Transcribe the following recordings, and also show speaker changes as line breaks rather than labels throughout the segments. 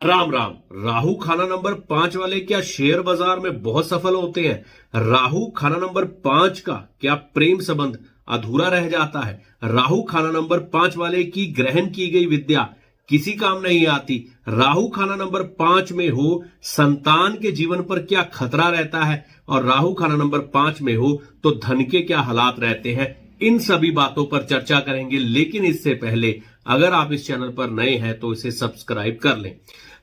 राम राम। राहु खाना नंबर 5 वाले क्या शेयर बाजार में बहुत सफल होते हैं? राहु खाना नंबर 5 का क्या प्रेम संबंध अधूरा रह जाता है? राहु खाना नंबर 5 वाले की ग्रहण की गई विद्या किसी काम नहीं आती? राहु खाना नंबर 5 में हो संतान के जीवन पर क्या खतरा रहता है? और राहु खाना नंबर 5 में हो तो धन के क्या हालात रहते हैं? इन सभी बातों पर चर्चा करेंगे, लेकिन इससे पहले अगर आप इस चैनल पर नए हैं तो इसे सब्सक्राइब कर लें।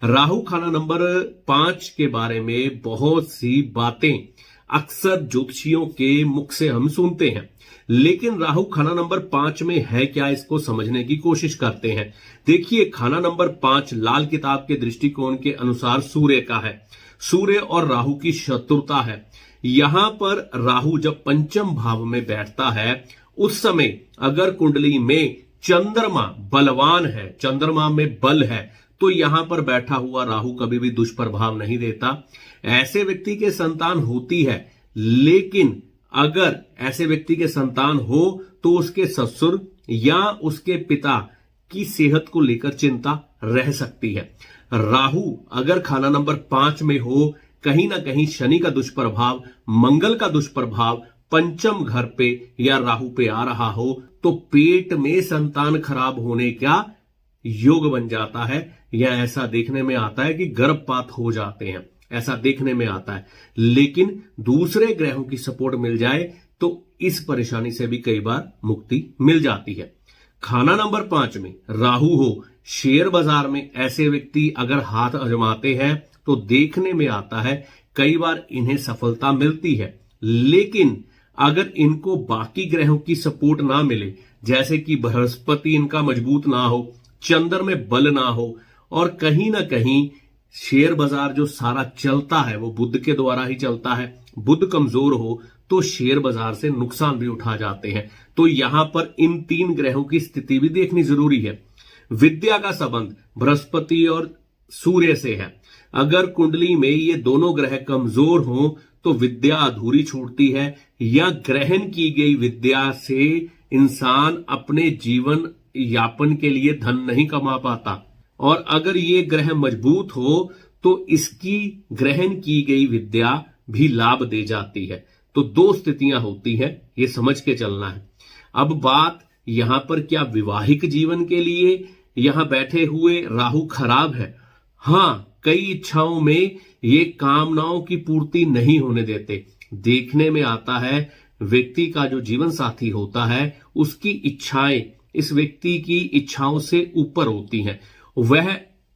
राहु खाना नंबर 5 के बारे में बहुत सी बातें अक्सर ज्योतिषियों के मुख से हम सुनते हैं, लेकिन राहु खाना नंबर 5 में है क्या, इसको समझने की कोशिश करते हैं। देखिए, खाना नंबर 5 लाल किताब के दृष्टिकोण के अनुसार सूर्य का है। सूर्य और राहु की शत्रुता है। यहां पर राहु जब पंचम भाव में बैठता है उस समय अगर कुंडली में चंद्रमा बलवान है, चंद्रमा में बल है, तो यहां पर बैठा हुआ राहु कभी भी दुष्प्रभाव नहीं देता। ऐसे व्यक्ति के संतान होती है, लेकिन अगर ऐसे व्यक्ति के संतान हो तो उसके ससुर या उसके पिता की सेहत को लेकर चिंता रह सकती है। राहु अगर खाना नंबर 5 में हो, कहीं ना कहीं शनि का दुष्प्रभाव, मंगल का दुष्प्रभाव पंचम घर पे या राहु पे आ रहा हो तो पेट में संतान खराब होने का योग बन जाता है, या ऐसा देखने में आता है कि गर्भपात हो जाते हैं, ऐसा देखने में आता है। लेकिन दूसरे ग्रहों की सपोर्ट मिल जाए तो इस परेशानी से भी कई बार मुक्ति मिल जाती है। खाना नंबर 5 में राहु हो, शेयर बाजार में ऐसे व्यक्ति अगर हाथ आजमाते हैं तो देखने में आता है कई बार इन्हें सफलता मिलती है, लेकिन अगर इनको बाकी ग्रहों की सपोर्ट ना मिले, जैसे कि बृहस्पति इनका मजबूत ना हो, चंद्र में बल ना हो, और कहीं ना कहीं शेयर बाजार जो सारा चलता है वो बुध के द्वारा ही चलता है, बुध कमजोर हो तो शेयर बाजार से नुकसान भी उठा जाते हैं। तो यहां पर इन 3 ग्रहों की स्थिति भी देखनी जरूरी है। विद्या का संबंध बृहस्पति और सूर्य से है। अगर कुंडली में ये दोनों ग्रह कमजोर हो तो विद्या अधूरी छूटती है, या ग्रहण की गई विद्या से इंसान अपने जीवन यापन के लिए धन नहीं कमा पाता। और अगर ये ग्रह मजबूत हो तो इसकी ग्रहण की गई विद्या भी लाभ दे जाती है। तो 2 स्थितियां होती हैं, ये समझ के चलना है। अब बात यहां पर क्या विवाहिक जीवन के लिए यहां बैठे हुए राहु खराब है? हां, कई इच्छाओं में ये कामनाओं की पूर्ति नहीं होने देते। देखने में आता है व्यक्ति का जो जीवन साथी होता है उसकी इच्छाएं इस व्यक्ति की इच्छाओं से ऊपर होती हैं। वह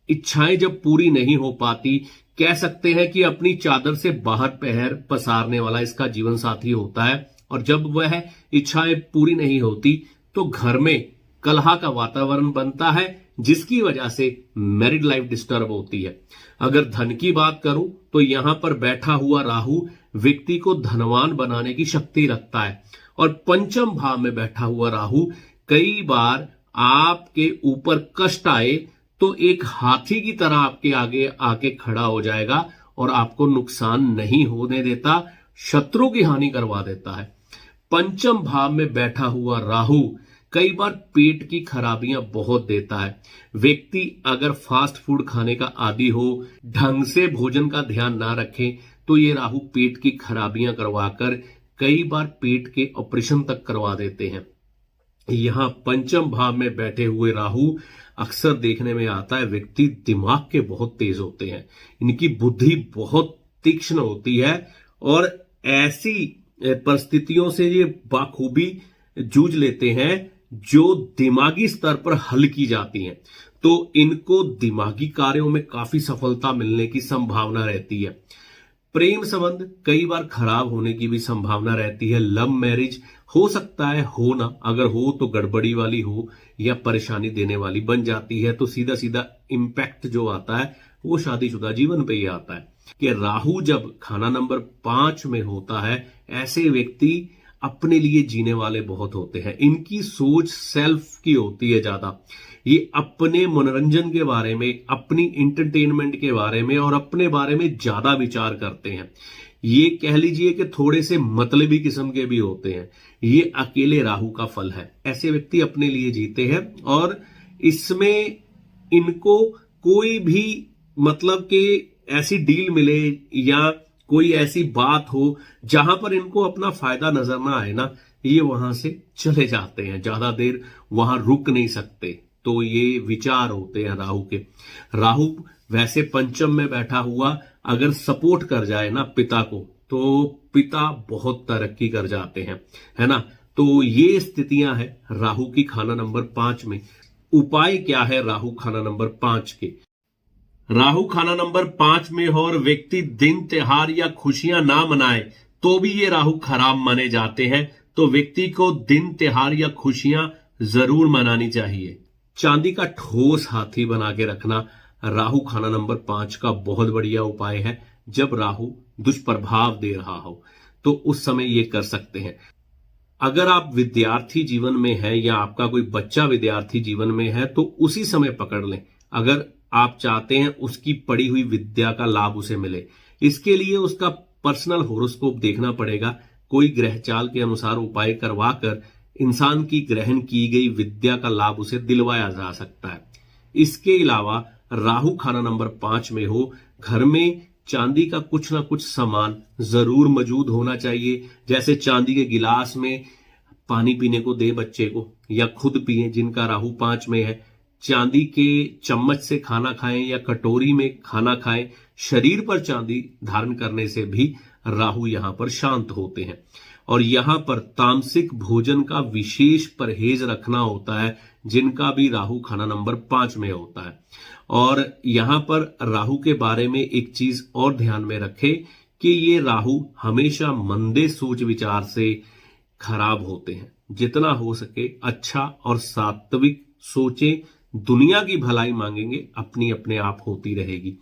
इच्छाएं जब पूरी नहीं हो पाती, कह सकते हैं कि अपनी चादर से बाहर पैर पसारने वाला इसका जीवन साथी होता है, और जब वह इच्छाएं पूरी नहीं होती तो घर में कलह का वातावरण बनता है, जिसकी वजह से मैरिड लाइफ डिस्टर्ब होती है। अगर धन की बात करूं तो यहां पर बैठा हुआ राहु व्यक्ति को धनवान बनाने की शक्ति रखता है, और पंचम भाव में बैठा हुआ राहु कई बार आपके ऊपर कष्ट आए तो एक हाथी की तरह आपके आगे आके खड़ा हो जाएगा और आपको नुकसान नहीं होने देता, शत्रु की हानि करवा देता है। पंचम भाव में बैठा हुआ राहु कई बार पेट की खराबियां बहुत देता है। व्यक्ति अगर फास्ट फूड खाने का आदी हो, ढंग से भोजन का ध्यान ना रखे, तो ये राहु पेट की खराबियां करवाकर कई बार पेट के ऑपरेशन तक करवा देते हैं। यहां पंचम भाव में बैठे हुए राहु अक्सर देखने में आता है व्यक्ति दिमाग के बहुत तेज होते हैं, इनकी बुद्धि बहुत तीक्ष्ण होती है, और ऐसी परिस्थितियों से ये बाखूबी जूझ लेते हैं जो दिमागी स्तर पर हल की जाती हैं। तो इनको दिमागी कार्यों में काफी सफलता मिलने की संभावना रहती है। प्रेम संबंध कई बार खराब होने की भी संभावना रहती है। लव मैरिज हो सकता है, हो ना, अगर हो तो गड़बड़ी वाली हो या परेशानी देने वाली बन जाती है, तो सीधा सीधा इंपैक्ट जो आता है वो शादीशुदा जीवन पे ही आता है। कि राहु जब खाना नंबर 5 में होता है, ऐसे व्यक्ति अपने लिए जीने वाले बहुत होते हैं। इनकी सोच सेल्फ की होती है ज्यादा। ये अपने मनोरंजन के बारे में, अपनी इंटरटेनमेंट के बारे में और अपने बारे में ज्यादा विचार करते हैं। ये कह लीजिए कि थोड़े से मतलबी किस्म के भी होते हैं। ये अकेले राहु का फल है। ऐसे व्यक्ति अपने लिए जीते हैं और इसमें इनको कोई भी मतलब कि ऐसी डील मिले या कोई ऐसी बात हो जहां पर इनको अपना फायदा नजर ना आए ना, ये वहां से चले जाते हैं, ज्यादा देर वहां रुक नहीं सकते। तो ये विचार होते हैं राहु के। राहु वैसे पंचम में बैठा हुआ अगर सपोर्ट कर जाए ना पिता को, तो पिता बहुत तरक्की कर जाते हैं, है ना। तो ये स्थितियां हैं राहु की खाना नंबर 5 में। उपाय क्या है राहु खाना नंबर 5 के? राहु खाना नंबर 5 में हो और व्यक्ति दिन त्योहार या खुशियां ना मनाए तो भी ये राहु खराब माने जाते हैं। तो व्यक्ति को दिन त्योहार या खुशियां जरूर मनानी चाहिए। चांदी का ठोस हाथी बना के रखना राहु खाना नंबर 5 का बहुत बढ़िया उपाय है। जब राहु दुष्प्रभाव दे रहा हो तो उस समय ये कर सकते हैं। अगर आप विद्यार्थी जीवन में है या आपका कोई बच्चा विद्यार्थी जीवन में है तो उसी समय पकड़ लें, अगर आप चाहते हैं उसकी पढ़ी हुई विद्या का लाभ उसे मिले। इसके लिए उसका पर्सनल होरोस्कोप देखना पड़ेगा। कोई ग्रहचाल के अनुसार उपाय करवाकर इंसान की ग्रहण की गई विद्या का लाभ उसे दिलवाया जा सकता है। इसके अलावा राहु खाना नंबर 5 में हो, घर में चांदी का कुछ ना कुछ सामान जरूर मौजूद होना चाहिए। जैसे चांदी के गिलास में पानी पीने को दे बच्चे को, या खुद पिए जिनका राहु 5 में है। चांदी के चम्मच से खाना खाएं या कटोरी में खाना खाएं। शरीर पर चांदी धारण करने से भी राहु यहां पर शांत होते हैं। और यहां पर तामसिक भोजन का विशेष परहेज रखना होता है जिनका भी राहु खाना नंबर 5 में होता है। और यहां पर राहु के बारे में एक चीज और ध्यान में रखें कि ये राहु हमेशा मंदे सोच विचार से खराब होते हैं। जितना हो सके अच्छा और सात्विक सोचें, दुनिया की भलाई मांगेंगे, अपनी अपने आप होती रहेगी।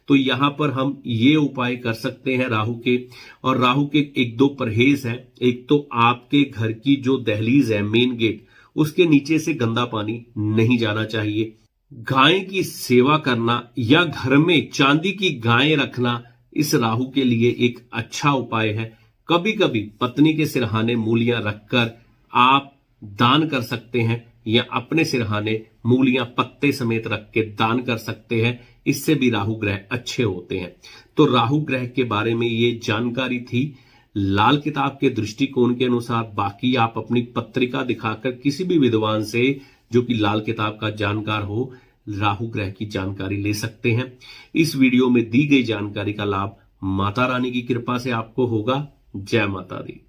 तो यहां पर हम ये उपाय कर सकते हैं राहु के। और राहु के एक दो परहेज हैं। एक तो आपके घर की जो दहलीज है, मेन गेट, उसके नीचे से गंदा पानी नहीं जाना चाहिए। गाय की सेवा करना या घर में चांदी की गाय रखना इस राहु के लिए एक अच्छा उपाय है। कभी कभी पत्नी के सिरहाने मूलियां रखकर आप दान कर सकते हैं, या अपने सिरहाने मूलियां पत्ते समेत रख के दान कर सकते हैं। इससे भी राहु ग्रह अच्छे होते हैं। तो राहु ग्रह के बारे में ये जानकारी थी लाल किताब के दृष्टिकोण के अनुसार। बाकी आप अपनी पत्रिका दिखाकर किसी भी विद्वान से जो कि लाल किताब का जानकार हो, राहु ग्रह की जानकारी ले सकते हैं। इस वीडियो में दी गई जानकारी का लाभ माता रानी की कृपा से आपको होगा। जय माता दी।